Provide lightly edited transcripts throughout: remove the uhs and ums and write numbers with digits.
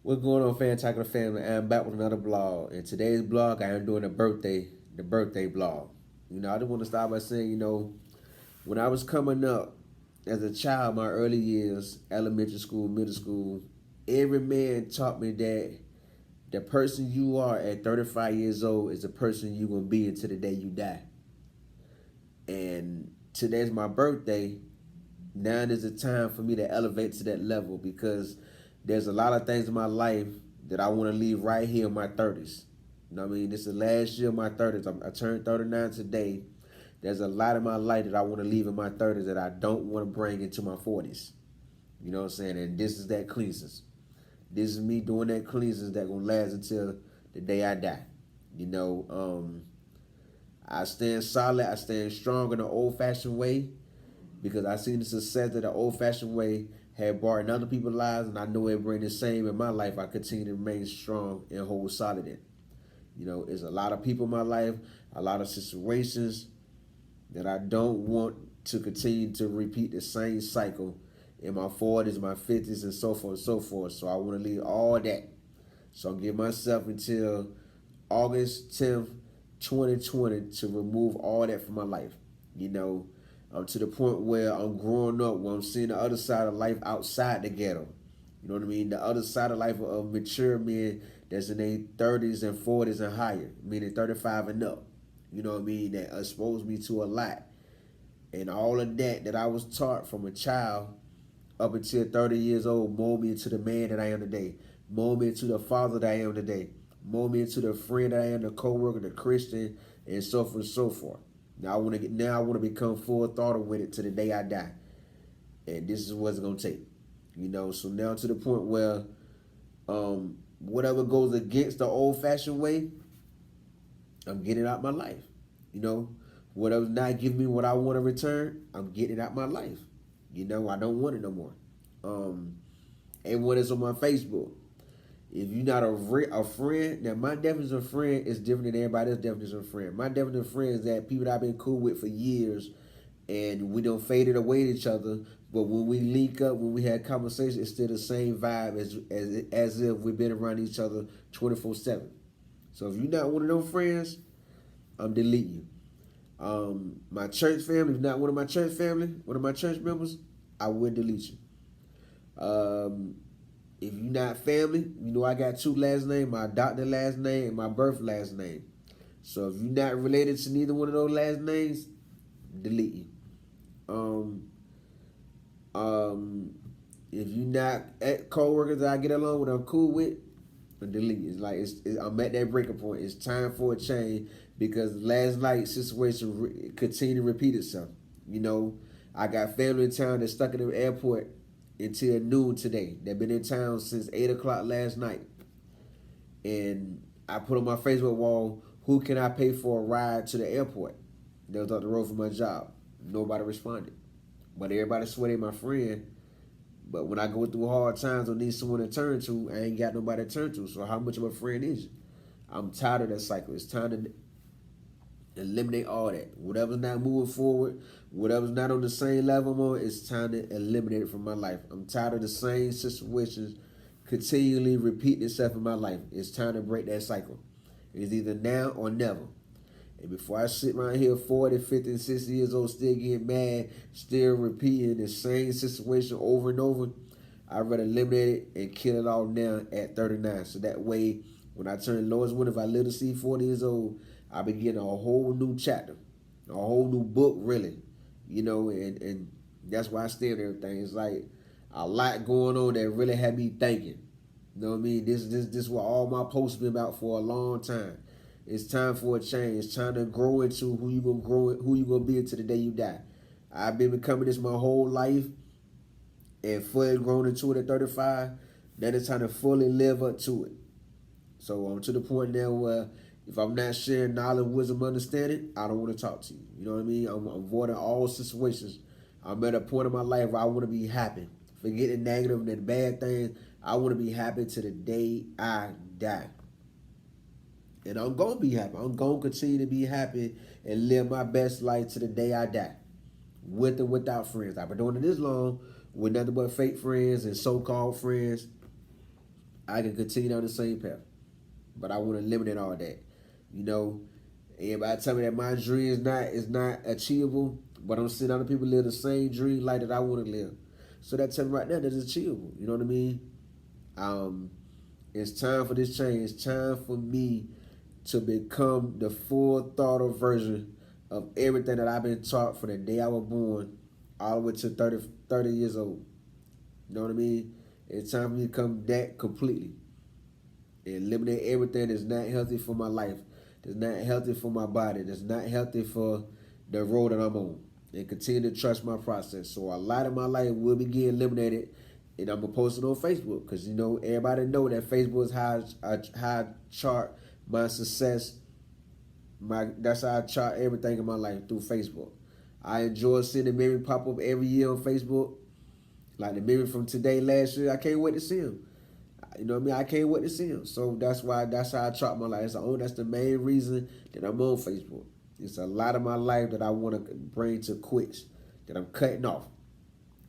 What's going on, Raymondtacular family? I'm back with another blog. In today's blog, I am doing the birthday blog. I just want to start by saying, when I was coming up as a child, my early years, elementary school, middle school, every man taught me that the person you are at 35 years old is the person you're going to be until the day you die. And today's my birthday. Now is the time for me to elevate to that level because there's a lot of things in my life that I want to leave right here in my 30s. You know what I mean? This is the last year of my 30s. I turned 39 today. There's a lot of my life that I want to leave in my 30s that I don't want to bring into my 40s. You know what I'm saying? And this is that cleanses. This is me doing that cleanses that gonna last until the day I die. You know, I stand solid. I stand strong in the old-fashioned way because I seen the success that the old-fashioned way had brought in other people's lives, and I know it bring the same in my life. I continue to remain strong and hold solid in. It's a lot of people in my life, a lot of situations that I don't want to continue to repeat the same cycle in my 40s, my 50s, and so forth and so forth. So I want to leave all that. So I'll give myself until August 10th, 2020 to remove all that from my life. To the point where I'm growing up, where I'm seeing the other side of life outside the ghetto. You know what I mean? The other side of life of mature men that's in their 30s and 40s and higher, meaning 35 and up. You know what I mean? That exposed me to a lot. And all of that I was taught from a child up until 30 years old mold me into the man that I am today. Mold me into the father that I am today. Mold me into the friend that I am, the co-worker, the Christian, and so forth and so forth. Now I want to become full throttle with it to the day I die. And this is what it's gonna take. So now to the point where whatever goes against the old fashioned way, I'm getting out my life. Whatever's not giving me what I want to return, I'm getting out my life. I don't want it no more. Everyone that's on my Facebook, if you're not a friend, now my definition of friend is different than everybody else's definition of friend. My definition of friend is that people that I've been cool with for years and we don't faded away at each other, but when we link up, when we had conversation, it's still the same vibe as if we've been around each other 24/7. So if you're not one of those friends, I'm deleting you. My church family, if not one of my church family, one of my church members, I would delete you. If you're not family, I got two last names, my adopted last name and my birth last name. So if you're not related to neither one of those last names, delete you. If you're not co-workers that I get along with, I'm cool with, delete. It's like I'm at that breaking point. It's time for a change because last night's situation continue to repeat itself. I got family in town that's stuck in the airport until noon today. They've been in town since 8 o'clock last night. And I put on my Facebook wall, who can I pay for a ride to the airport? They was up the road for my job. Nobody responded. But everybody swear they my friend. But when I go through hard times or need someone to turn to, I ain't got nobody to turn to. So how much of a friend is you? I'm tired of that cycle. It's time to eliminate all that. Whatever's not moving forward, whatever's not on the same level I'm on, it's time to eliminate it from my life. I'm tired of the same situations continually repeating itself in my life. It's time to break that cycle. It's either now or never. And before I sit around here 40, 50, and 60 years old still getting mad, still repeating the same situation over and over, I'd rather eliminate it and kill it all now at 39. So that way, when I turn Lord's Will, if I live to see 40 years old, I'll be getting a whole new chapter, a whole new book, really. And that's why I stand everything. It's like a lot going on that really had me thinking. You know what I mean? This is what all my posts been about for a long time. It's time for a change. It's time to grow into who you gonna be until the day you die. I've been becoming this my whole life and fully grown into it at 35. Now it's time to fully live up to it. So I'm to the point now where if I'm not sharing knowledge, wisdom, understanding, I don't want to talk to you. You know what I mean? I'm avoiding all situations. I'm at a point in my life where I want to be happy. Forget the negative and the bad things. I want to be happy to the day I die. And I'm going to be happy. I'm going to continue to be happy and live my best life to the day I die. With or without friends. I've been doing it this long with nothing but fake friends and so-called friends. I can continue down the same path. But I want to eliminate all that. You know, everybody tell me that my dream is not achievable, but I'm seeing other people live the same dream life that I want to live. So that tell me right now that it's achievable. You know what I mean? Um, it's time for this change. It's time for me to become the full thought of version of everything that I've been taught from the day I was born all the way to 30 years old. You know what I mean? It's time for me to become that completely. And eliminate everything that's not healthy for my life, that's not healthy for my body, that's not healthy for the road that I'm on. And continue to trust my process. So a lot of my life will be getting eliminated, and I'm gonna post it on Facebook because you know everybody know that Facebook is how I chart my success. That's how I chart everything in my life through Facebook. I enjoy seeing the memory pop up every year on Facebook, like the memory from today last year. I can't wait to see them. You know what I mean? I can't wait to see them. So that's how I chart my life. That's the main reason that I'm on Facebook. It's a lot of my life that I want to bring to quits, that I'm cutting off.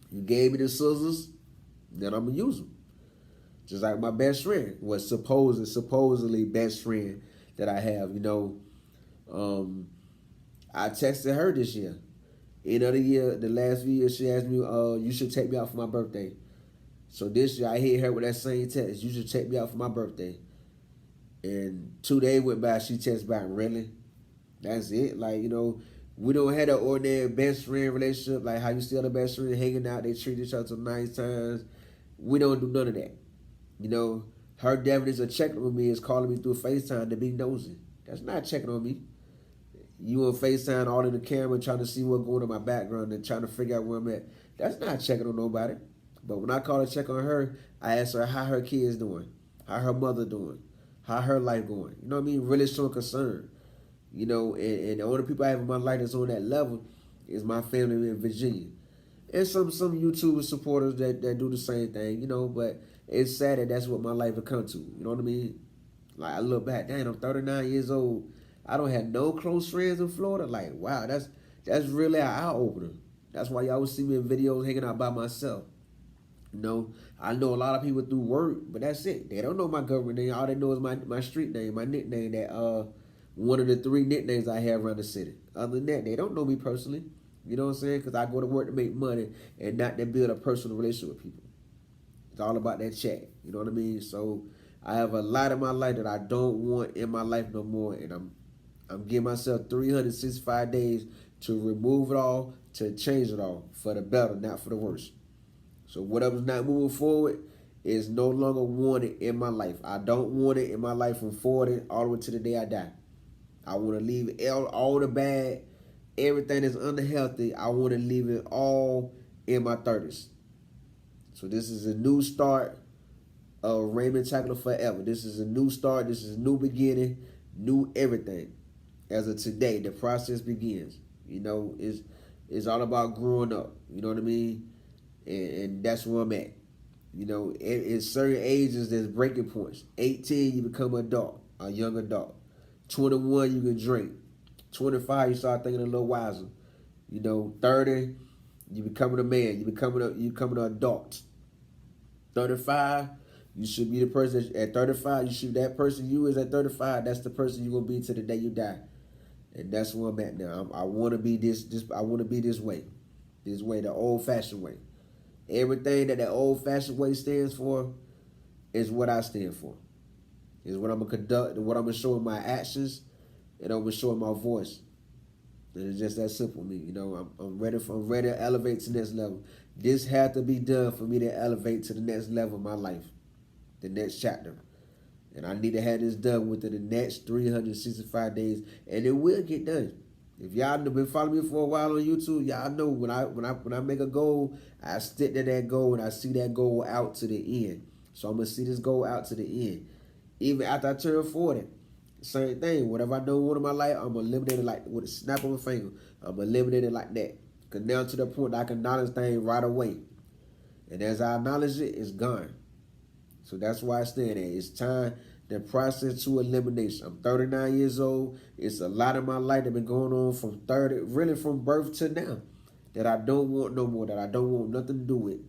You gave me the scissors, then I'm gonna use them. Just like my best friend was supposedly best friend that I have. You know, I texted her this year. End of the year, the last few years, she asked me, you should take me out for my birthday. So this year I hit her with that same text. You should take me out for my birthday. And 2 days went by, she texted back, really? That's it? Like, you know, we don't have an ordinary best friend relationship, like how you still the best friend hanging out, they treat each other nice times. We don't do none of that. You know, her definition of checking on me is calling me through FaceTime to be nosy. That's not checking on me. You on FaceTime all in the camera trying to see what's going on in my background and trying to figure out where I'm at. That's not checking on nobody. But when I call to check on her, I ask her how her kids doing, how her mother doing, how her life going. You know what I mean? Really showing concern. You know, and the only people I have in my life that's on that level is my family in Virginia. And some YouTube supporters that do the same thing, you know, but it's sad that that's what my life has come to. You know what I mean? Like I look back, dang, I'm 39 years old. I don't have no close friends in Florida. Like, wow, that's really an eye opener. That's why y'all always see me in videos hanging out by myself. You know, I know a lot of people through work, but that's it. They don't know my government name. All they know is my street name, my nickname. That one of the 3 nicknames I have around the city. Other than that, they don't know me personally. You know what I'm saying? Because I go to work to make money and not to build a personal relationship with people. It's all about that check. You know what I mean? So I have a lot of my life that I don't want in my life no more, and I'm giving myself 365 days to remove it all, to change it all for the better, not for the worse. So whatever's not moving forward is no longer wanted in my life. I don't want it in my life from 40 all the way to the day I die. I want to leave all the bad, everything that's unhealthy, I want to leave it all in my 30s. So this is a new start of Raymondtacular forever. This is a new start. This is a new beginning, new everything. As of today, the process begins. You know, it's all about growing up. You know what I mean? And that's where I'm at. You know, in certain ages, there's breaking points. 18, you become an adult, a young adult. 21, you can drink. 25, you start thinking a little wiser. You know, 30, you becoming a man. You becoming an adult. 35, you should be the person at 35. You should that person you is at 35. That's the person you're gonna be to the day you die. And that's where I'm at now. I want to be this. I want to be this way, the old-fashioned way. Everything that old-fashioned way stands for is what I stand for. Is what I'm gonna conduct, what I'm gonna show in my actions, and I'm gonna show in my voice. And it's just that simple, me. You know, I'm ready to elevate to the next level. This had to be done for me to elevate to the next level of my life, the next chapter. And I need to have this done within the next 365 days, and it will get done. If y'all have been following me for a while on YouTube, y'all know when I make a goal, I stick to that goal and I see that goal out to the end. So I'm gonna see this goal out to the end. Even after I turn 40, same thing. Whatever I don't want in my life, I'm gonna eliminate it like with a snap of a finger. I'm gonna eliminate it like that. Cause now to the point that I can acknowledge things right away. And as I acknowledge it, it's gone. So that's why I stand there. It's time, the process to elimination. I'm 39 years old. It's a lot of my life that been going on from 30, really from birth to now, that I don't want no more, that I don't want nothing to do with.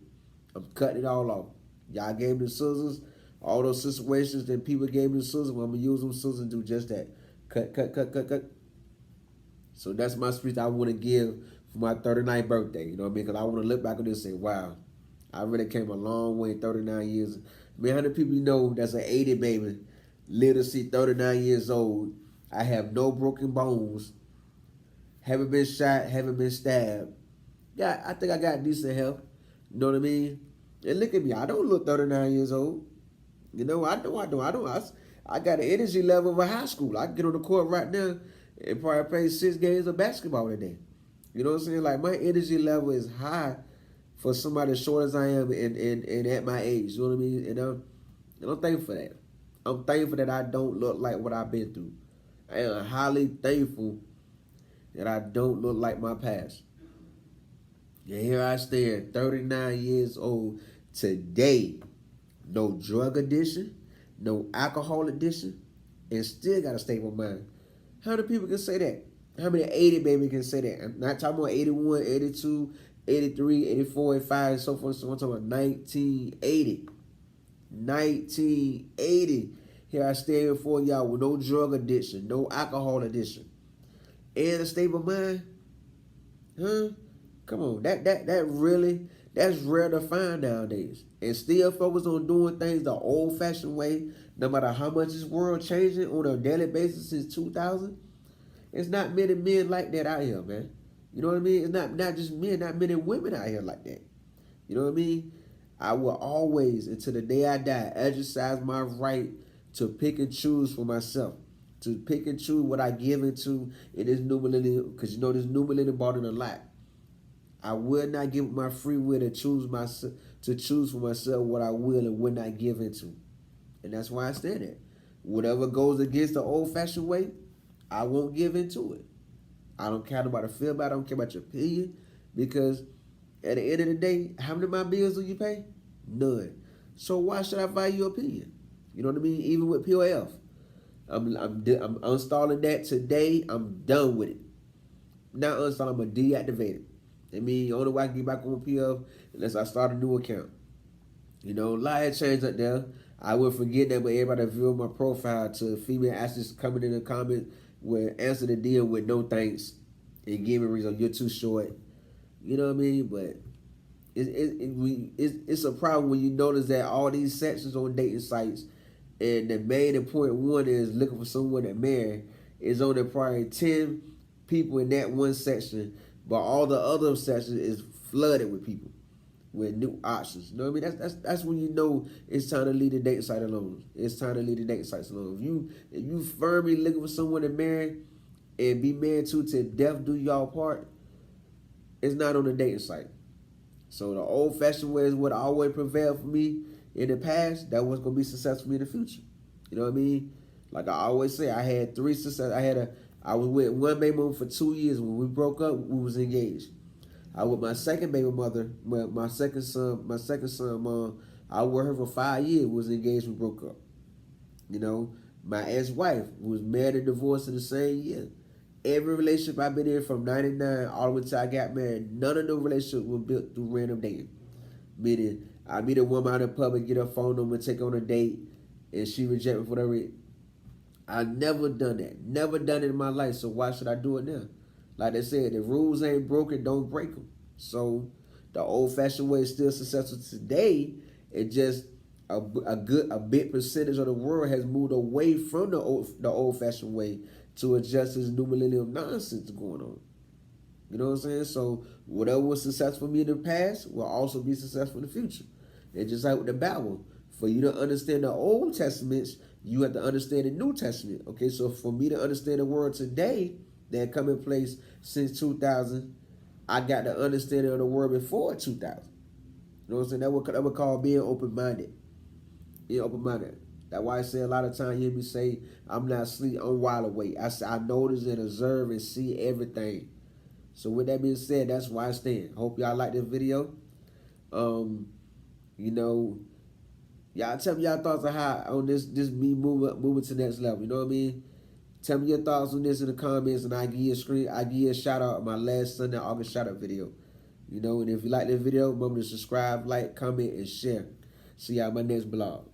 I'm cutting it all off. Y'all gave me the scissors. All those situations that people gave me the scissors, well, I'm gonna use them scissors and do just that. Cut, cut, cut, cut, cut. So that's my speech I want to give for my 39th birthday. You know what I mean? Because I want to look back on this and say, wow, I really came a long way in 39 years. I mean, how many people you know that's an 80 baby, live to see 39 years old? I have no broken bones, haven't been shot, haven't been stabbed. Yeah, I think I got decent health. You know what I mean? And look at me, I don't look 39 years old. You know, I don't. I got an energy level of a high school. I can get on the court right now and probably play 6 games of basketball today. You know what I'm saying? Like, my energy level is high for somebody as short as I am and at my age. You know what I mean? And I'm thankful for that. I'm thankful that I don't look like what I've been through. I am highly thankful that I don't look like my past. And here I stand, 39 years old today. No drug addiction, no alcohol addiction, and still got a stable mind. How many people can say that? How many 80 baby can say that? I'm not talking about 81, 82, 83, 84, 85, and so forth. So I'm talking about 1980. 1980. Here I stand before y'all with no drug addiction, no alcohol addiction, and a stable mind. Huh? Come on, that's rare to find nowadays. And still focus on doing things the old-fashioned way, no matter how much this world changing on a daily basis since 2000. It's not many men like that out here, man. You know what I mean? It's not just men, not many women out here like that. You know what I mean? I will always, until the day I die, exercise my right to pick and choose for myself. To pick and choose what I give into in this new millennium, because you know this new millennium brought in a lot. I will not give my free will to choose for myself what I will and will not give into. And that's why I stand there. Whatever goes against the old-fashioned way, I won't give into it. I don't care about the feel about it. I don't care about your opinion. Because at the end of the day, how many of my bills do you pay? None. So why should I value your opinion? You know what I mean? Even with POF. I'm uninstalling that today. I'm done with it. Not uninstall, I'm going to deactivate it. I mean, the only way I can get back on PF unless I start a new account. You know, a lot had changed up there. I would forget that, but everybody viewed my profile to female actors coming in the comment with answer the deal with no thanks and give me a reason, you're too short. You know what I mean? But it's a problem when you notice that all these sections on dating sites, and the main important one is looking for someone to marry, is only probably 10 people in that one section. But all the other sections is flooded with people, with new options. You know what I mean? That's when you know it's time to leave the dating site alone. It's time to leave the dating sites alone. If you firmly looking for someone to marry and be married to till death do y'all part, it's not on the dating site. So the old-fashioned way is what always prevailed for me in the past. That was gonna be successful for me in the future. You know what I mean? Like I always say, I had 3 success. I was with one baby mother for 2 years. When we broke up, we was engaged. I was with my second baby mother, my second son mom. I was with her for 5 years. We was engaged. We broke up. You know, my ex-wife was married and divorced in the same year. Every relationship I've been in from '99 all the way till I got married, none of the relationships were built through random dating. Meaning, I meet a woman out in public, get her phone number, take her on a date, and she reject me for whatever. I've never done that. Never done it in my life, so why should I do it now? Like they said, the rules ain't broken, don't break them. So the old-fashioned way is still successful today. It just a big percentage of the world has moved away from the old-fashioned way to adjust this new millennium nonsense going on. You know what I'm saying? So whatever was successful for me in the past will also be successful in the future. It's just like with the Bible. For you to understand the Old Testaments, you have to understand the New Testament. Okay, so for me to understand the word today that come in place since 2000, I got the understanding of the word before 2000. You know what I'm saying? That would call being open-minded. Being open-minded. That's why I say a lot of times you hear me say, I'm not asleep, I'm wide awake. I notice and observe and see everything. So with that being said, that's why I stand. Hope y'all like this video. You know, y'all tell me y'all thoughts on how on this me moving to the next level. You know what I mean? Tell me your thoughts on this in the comments, and I give you a shout out on my last Sunday August shout out video. You know, and if you like this video, remember to subscribe, like, comment, and share. See y'all in my next vlog.